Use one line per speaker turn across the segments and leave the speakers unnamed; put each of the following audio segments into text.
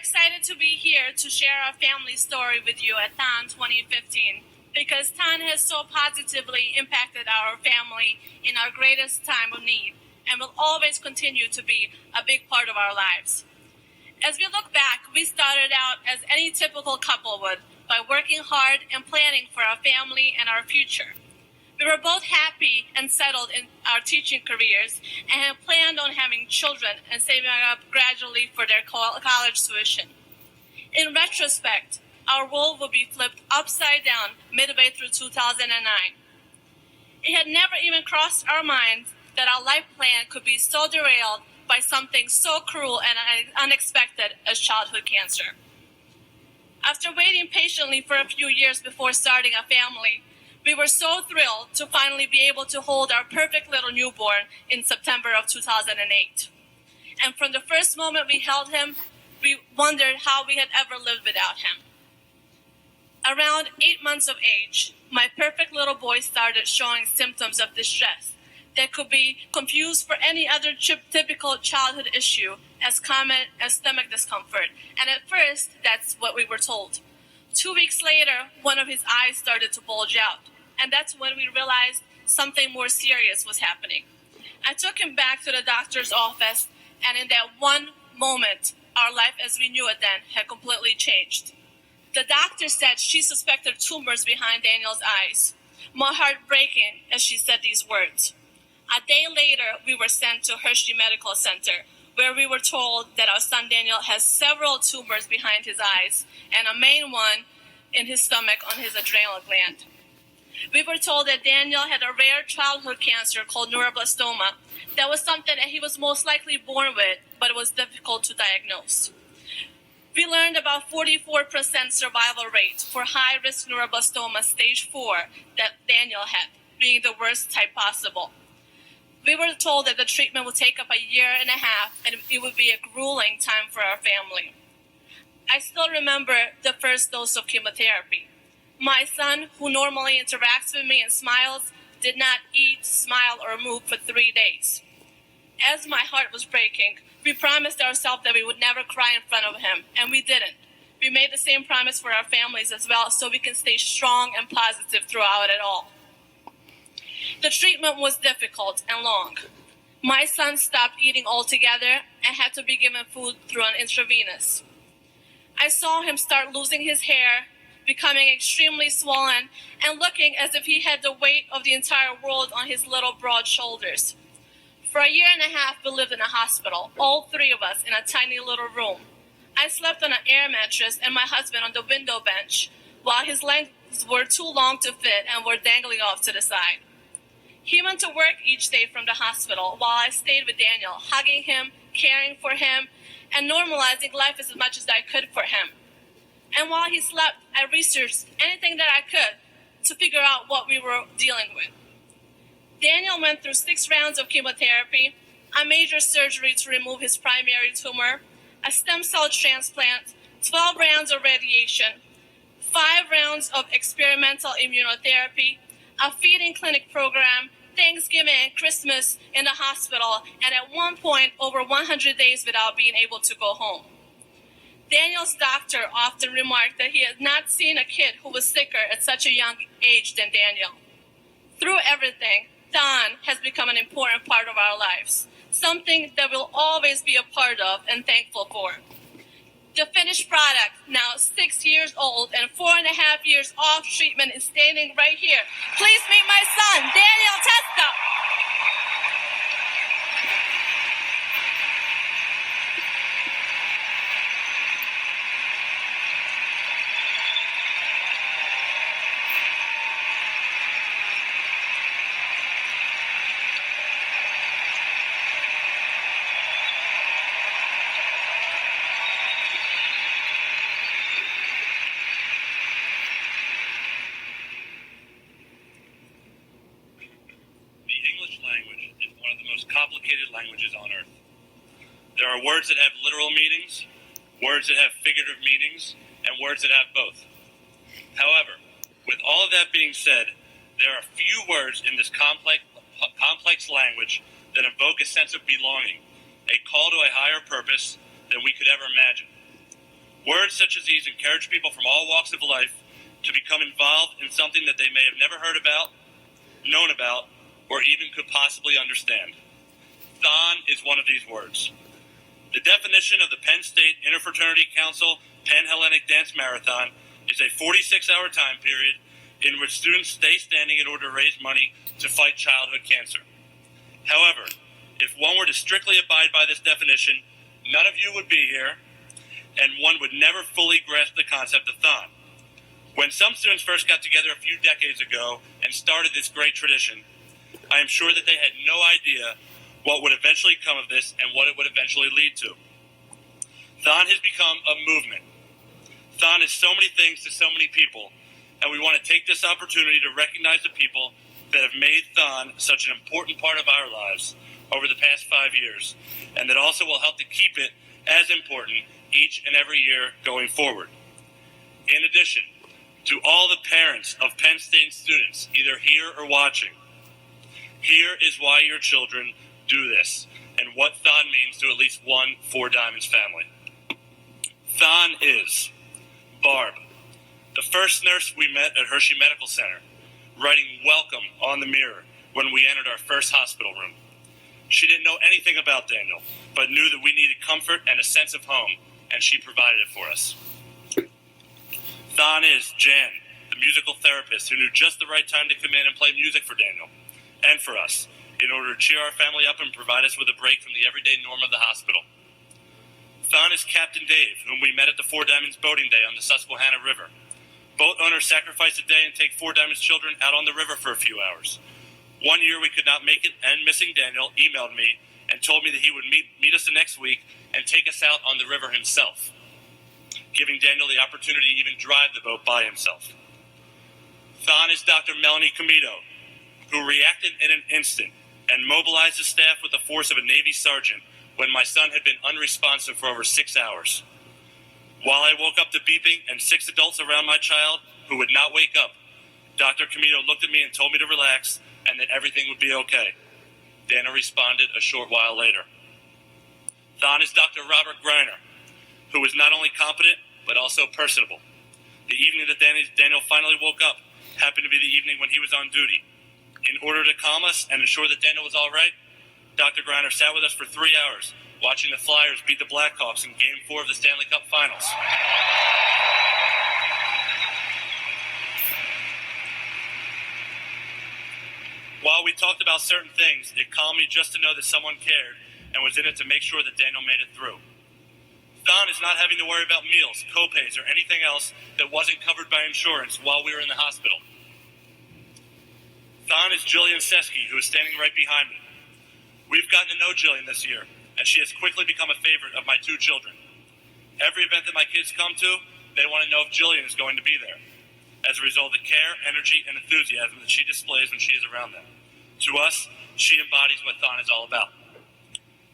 excited to be here to share our family story with you at THON 2015 because THON has so positively impacted our family in our greatest time of need and will always continue to be a big part of our lives. As we look back, we started out as any typical couple would, by working hard and planning for our family and our future. We were both happy and settled in our teaching careers and had planned on having children and saving up gradually for their college tuition. In retrospect, our world would be flipped upside down midway through 2009. It had never even crossed our minds that our life plan could be so derailed by something so cruel and unexpected as childhood cancer. After waiting patiently for a few years before starting a family, we were so thrilled to finally be able to hold our perfect little newborn in September of 2008. And from the first moment we held him, we wondered how we had ever lived without him. Around 8 months of age, my perfect little boy started showing symptoms of distress that could be confused for any other typical childhood issue as common as stomach discomfort. And at first, that's what we were told. 2 weeks later, one of his eyes started to bulge out. And that's when we realized something more serious was happening. I took him back to the doctor's office, and in that one moment, our life as we knew it then had completely changed. The doctor said she suspected tumors behind Daniel's eyes. My heart breaking as she said these words. A day later, we were sent to Hershey Medical Center, where we were told that our son Daniel has several tumors behind his eyes and a main one in his stomach on his adrenal gland. We were told that Daniel had a rare childhood cancer called neuroblastoma that was something that he was most likely born with, but it was difficult to diagnose. We learned about 44% survival rate for high-risk neuroblastoma stage 4 that Daniel had, being the worst type possible. We were told that the treatment would take up a year and a half, and it would be a grueling time for our family. I still remember the first dose of chemotherapy. My son, who normally interacts with me and smiles, did not eat, smile, or move for 3 days. As my heart was breaking, we promised ourselves that we would never cry in front of him, and we didn't. We made the same promise for our families as well, so we can stay strong and positive throughout it all. The treatment was difficult and long. My son stopped eating altogether and had to be given food through an intravenous. I saw him start losing his hair, becoming extremely swollen, and looking as if he had the weight of the entire world on his little broad shoulders. For a year and a half, we lived in a hospital, all 3 of us in a tiny little room. I slept on an air mattress and my husband on the window bench, while his legs were too long to fit and were dangling off to the side. He went to work each day from the hospital while I stayed with Daniel, hugging him, caring for him, and normalizing life as much as I could for him. And while he slept, I researched anything that I could to figure out what we were dealing with. Daniel went through 6 rounds of chemotherapy, a major surgery to remove his primary tumor, a stem cell transplant, 12 rounds of radiation, 5 rounds of experimental immunotherapy, a feeding clinic program, Thanksgiving and Christmas in the hospital, and at one point, over 100 days without being able to go home. Daniel's doctor often remarked that he had not seen a kid who was sicker at such a young age than Daniel. Through everything, THON has become an important part of our lives, something that we'll always be a part of and thankful for. The finished product, now 6 years old and 4.5 years off treatment, is standing right here. Please meet my son, Daniel Testa.
Complicated languages on earth. There are words that have literal meanings, words that have figurative meanings, and words that have both. However, with all of that being said, there are few words in this complex language that evoke a sense of belonging, a call to a higher purpose than we could ever imagine. Words such as these encourage people from all walks of life to become involved in something that they may have never heard about, known about, or even could possibly understand. THON is one of these words. The definition of the Penn State Interfraternity Council Pan-Hellenic Dance Marathon is a 46-hour time period in which students stay standing in order to raise money to fight childhood cancer. However, if one were to strictly abide by this definition, none of you would be here, and one would never fully grasp the concept of THON. When some students first got together a few decades ago and started this great tradition, I am sure that they had no idea what would eventually come of this and what it would eventually lead to. THON has become a movement. THON is so many things to so many people, and we want to take this opportunity to recognize the people that have made THON such an important part of our lives over the past 5 years, and that also will help to keep it as important each and every year going forward. In addition, to all the parents of Penn State students, either here or watching, here is why your children do this, and what THON means to at least one Four Diamonds family. THON is Barb, the first nurse we met at Hershey Medical Center, writing "welcome" on the mirror when we entered our first hospital room. She didn't know anything about Daniel, but knew that we needed comfort and a sense of home, and she provided it for us. THON is Jan, the musical therapist who knew just the right time to come in and play music for Daniel, and for us, in order to cheer our family up and provide us with a break from the everyday norm of the hospital. THON is Captain Dave, whom we met at the Four Diamonds boating day on the Susquehanna River. Boat owners sacrifice a day and take Four Diamonds children out on the river for a few hours. One year we could not make it, and missing Daniel emailed me and told me that he would meet us the next week and take us out on the river himself, giving Daniel the opportunity to even drive the boat by himself. THON is Dr. Melanie Comito, who reacted in an instant and mobilized the staff with the force of a Navy sergeant when my son had been unresponsive for over 6 hours. While I woke up to beeping and 6 adults around my child who would not wake up, Dr. Comito looked at me and told me to relax and that everything would be okay. Dana responded a short while later. THON is Dr. Robert Greiner, who was not only competent but also personable. The evening that Daniel finally woke up happened to be the evening when he was on duty. In order to calm us and ensure that Daniel was all right, Dr. Greiner sat with us for 3 hours, watching the Flyers beat the Blackhawks in Game 4 of the Stanley Cup Finals. While we talked about certain things, it calmed me just to know that someone cared and was in it to make sure that Daniel made it through. THON is not having to worry about meals, co-pays, or anything else that wasn't covered by insurance while we were in the hospital. THON is Jillian Seski, who is standing right behind me. We've gotten to know Jillian this year, and she has quickly become a favorite of my 2 children. Every event that my kids come to, they want to know if Jillian is going to be there, as a result of the care, energy, and enthusiasm that she displays when she is around them. To us, she embodies what THON is all about.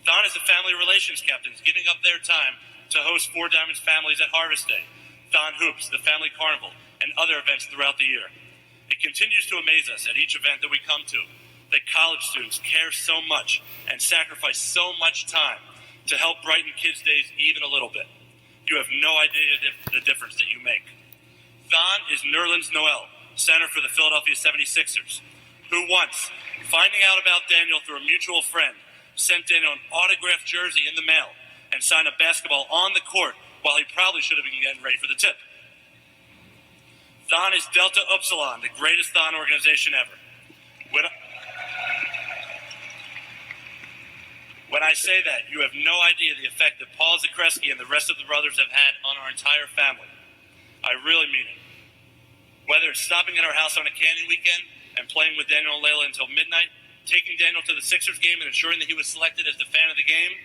THON is the family relations captains giving up their time to host Four Diamonds families at Harvest Day, THON Hoops, the Family Carnival, and other events throughout the year. It continues to amaze us at each event that we come to, that college students care so much and sacrifice so much time to help brighten kids' days even a little bit. You have no idea the difference that you make. THON is Nerlens Noel, center for the Philadelphia 76ers, who once, finding out about Daniel through a mutual friend, sent Daniel an autographed jersey in the mail and signed a basketball on the court while he probably should have been getting ready for the tip. THON is Delta Upsilon, the greatest THON organization ever. When I say that, you have no idea the effect that Paul Zakreski and the rest of the brothers have had on our entire family. I really mean it. Whether it's stopping at our house on a canning weekend and playing with Daniel and Layla until midnight, taking Daniel to the Sixers game and ensuring that he was selected as the fan of the game,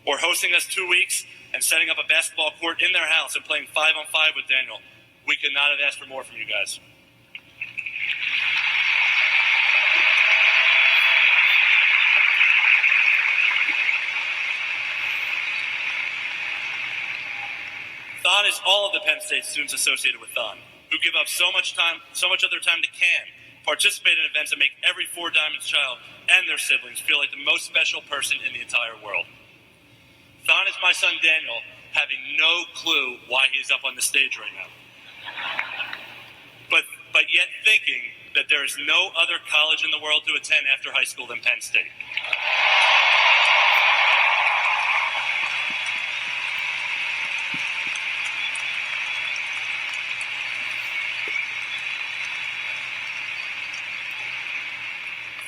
or hosting us 2 weeks and setting up a basketball court in their house and playing 5-on-5 with Daniel, we could not have asked for more from you guys. THON is all of the Penn State students associated with THON, who give up so much of their time to participate in events that make every Four Diamonds child and their siblings feel like the most special person in the entire world. THON is my son Daniel, having no clue why he's up on the stage right now. But yet thinking that there is no other college in the world to attend after high school than Penn State.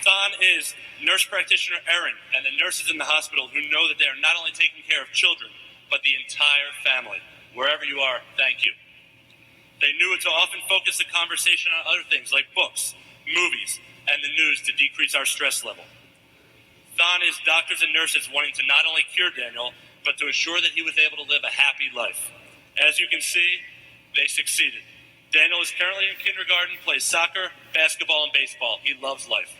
THON is nurse practitioner Erin and the nurses in the hospital who know that they are not only taking care of children, but the entire family. Wherever you are, thank you. They knew to often focus the conversation on other things like books, movies, and the news to decrease our stress level. THON is doctors and nurses wanting to not only cure Daniel, but to ensure that he was able to live a happy life. As you can see, they succeeded. Daniel is currently in kindergarten, plays soccer, basketball, and baseball. He loves life.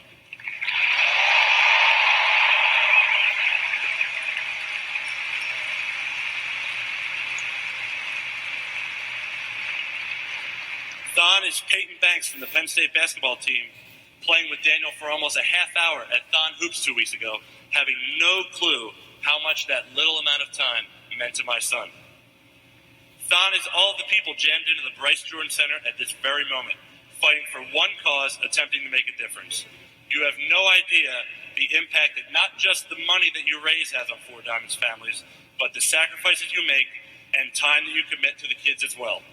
THON is Peyton Banks from the Penn State basketball team, playing with Daniel for almost a half hour at THON Hoops 2 weeks ago, having no clue how much that little amount of time meant to my son. THON is all of the people jammed into the Bryce Jordan Center at this very moment, fighting for one cause, attempting to make a difference. You have no idea the impact that not just the money that you raise has on Four Diamonds families, but the sacrifices you make and time that you commit to the kids as well.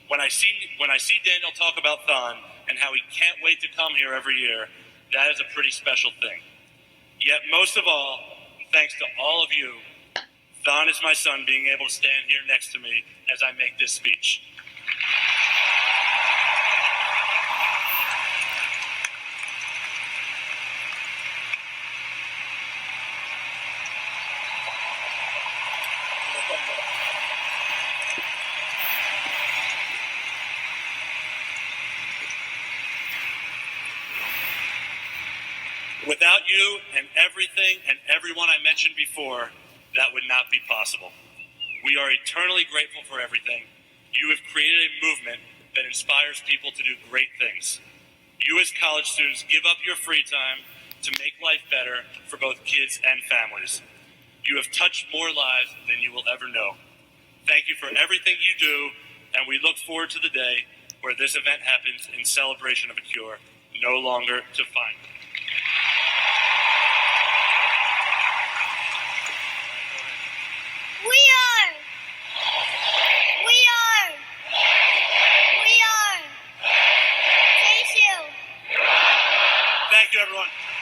When I see Daniel talk about THON and how he can't wait to come here every year, that is a pretty special thing. Yet most of all, thanks to all of you, THON is my son being able to stand here next to me as I make this speech. Without you and everything and everyone I mentioned before, that would not be possible. We are eternally grateful for everything. You have created a movement that inspires people to do great things. You as college students give up your free time to make life better for both kids and families. You have touched more lives than you will ever know. Thank you for everything you do, and we look forward to the day where this event happens in celebration of a cure, no longer to find. Thank you, everyone.